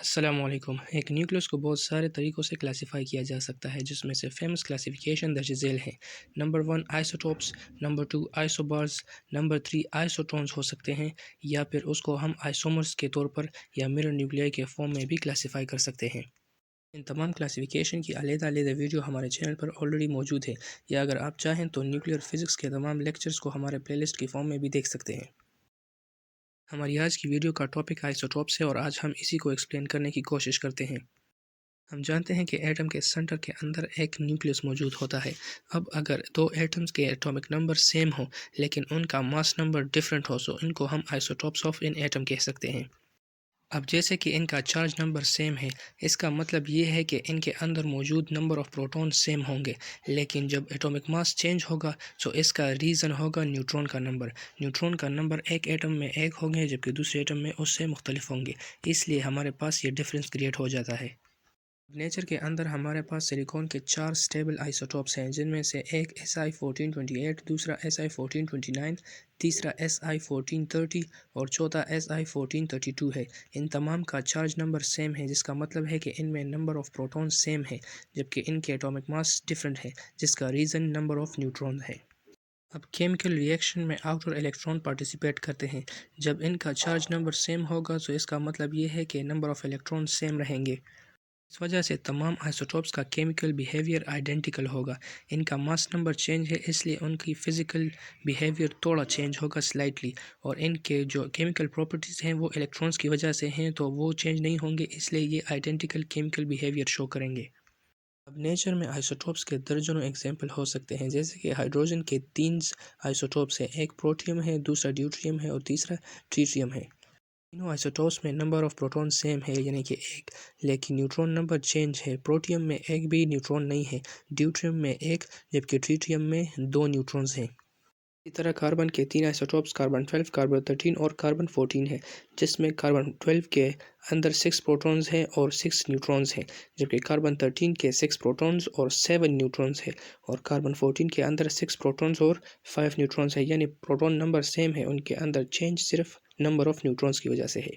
السلام علیکم۔ ایک نیوکلیس کو بہت سارے طریقوں سے کلاسیفائی کیا جا سکتا ہے، جس میں سے فیمس کلاسیفیکیشن درج ذیل ہیں۔ نمبر 1 آئسوٹوپس، نمبر 2 آئسوبارز، نمبر 3 آئسوٹونز ہو سکتے ہیں، یا پھر اس کو ہم آئسومرز کے طور پر یا میرر نیوکلیائی کے فارم میں بھی کلاسیفائی کر سکتے ہیں۔ ان تمام کلاسیفیکیشن کی علیحدہ ویڈیو ہمارے چینل پر آلریڈی موجود ہے، یا اگر آپ چاہیں تو نیوکلیئر فزکس کے تمام لیکچرز کو ہمارے پلے لسٹ کی فارم میں بھی دیکھ سکتے ہیں۔ ہماری آج کی ویڈیو کا ٹاپک آئسوٹوپس ہے، اور آج ہم اسی کو ایکسپلین کرنے کی کوشش کرتے ہیں۔ ہم جانتے ہیں کہ ایٹم کے سنٹر کے اندر ایک نیوکلیس موجود ہوتا ہے۔ اب اگر دو ایٹمز کے ایٹامک نمبر سیم ہوں لیکن ان کا ماس نمبر ڈیفرنٹ ہو، تو ان کو ہم آئسوٹوپس آف ان ایٹم کہہ سکتے ہیں۔ اب جیسے کہ ان کا چارج نمبر سیم ہے، اس کا مطلب یہ ہے کہ ان کے اندر موجود نمبر آف پروٹون سیم ہوں گے، لیکن جب ایٹامک ماس چینج ہوگا تو اس کا ریزن ہوگا نیوٹرون کا نمبر۔ نیوٹرون کا نمبر ایک ایٹم میں ایک ہوں گے، جبکہ دوسرے ایٹم میں اس سے مختلف ہوں گے، اس لیے ہمارے پاس یہ ڈفرینس کریٹ ہو جاتا ہے۔ نیچر کے اندر ہمارے پاس سلیکون کے 4 سٹیبل آئسوٹوپس ہیں، جن میں سے ایک Si1428، دوسرا Si1429، تیسرا Si1430 اور چوتھا Si1432 ہے۔ ان تمام کا چارج نمبر سیم ہے، جس کا مطلب ہے کہ ان میں نمبر آف پروٹون سیم ہے، جبکہ ان کے ایٹامک ماس ڈیفرنٹ ہے، جس کا ریزن نمبر آف نیوٹرون ہے۔ اب کیمیکل ریئیکشن میں آؤٹر الیکٹران پارٹیسپیٹ کرتے ہیں۔ جب ان کا چارج نمبر سیم ہوگا تو اس کا مطلب یہ ہے کہ نمبر آف الیکٹران سیم رہیں گے۔ اس وجہ سے تمام آئسوٹوپس کا کیمیکل بیہیویئر آئیڈینٹیکل ہوگا۔ ان کا ماس نمبر چینج ہے، اس لیے ان کی فزیکل بیہیویئر تھوڑا چینج ہوگا سلائٹلی، اور ان کے جو کیمیکل پراپرٹیز ہیں وہ الیکٹرانز کی وجہ سے ہیں، تو وہ چینج نہیں ہوں گے، اس لیے یہ آئیڈینٹیکل کیمیکل بیہیویئر شو کریں گے۔ اب نیچر میں آئسوٹوپس کے درجنوں ایگزامپل ہو سکتے ہیں، جیسے کہ ہائیڈروجن کے 3 آئسوٹوپس ہیں، ایک پروٹیم ہے، دوسرا ڈیوٹریم ہے اور تیسرا ٹریٹیم ہے۔ تینوں آئسوٹوپس میں نمبر آف پروٹون سیم ہے، یعنی کہ 1، لیکن نیوٹرون نمبر چینج ہے۔ پروٹیم میں ایک بھی نیوٹرون نہیں ہے، ڈیوٹریم میں 1 جبکہ ٹریٹیم میں 2 نیوٹرونز ہیں۔ اسی طرح کاربن کے 3 آئسوٹوپس کاربن 12، کاربن 13 اور کاربن 14 ہے، جس میں کاربن 12 کے اندر 6 پروٹونز ہیں اور 6 نیوٹرونز ہیں، جبکہ کاربن 13 کے 6 پروٹونز اور 7 نیوٹرونز ہیں، اور کاربن 14 کے اندر 6 پروٹونز اور 5 نیوٹرونز ہیں، یعنی پروٹون نمبر سیم ہے، ان کے اندر چینج صرف نمبر آف نیوٹرونز کی وجہ سے ہے۔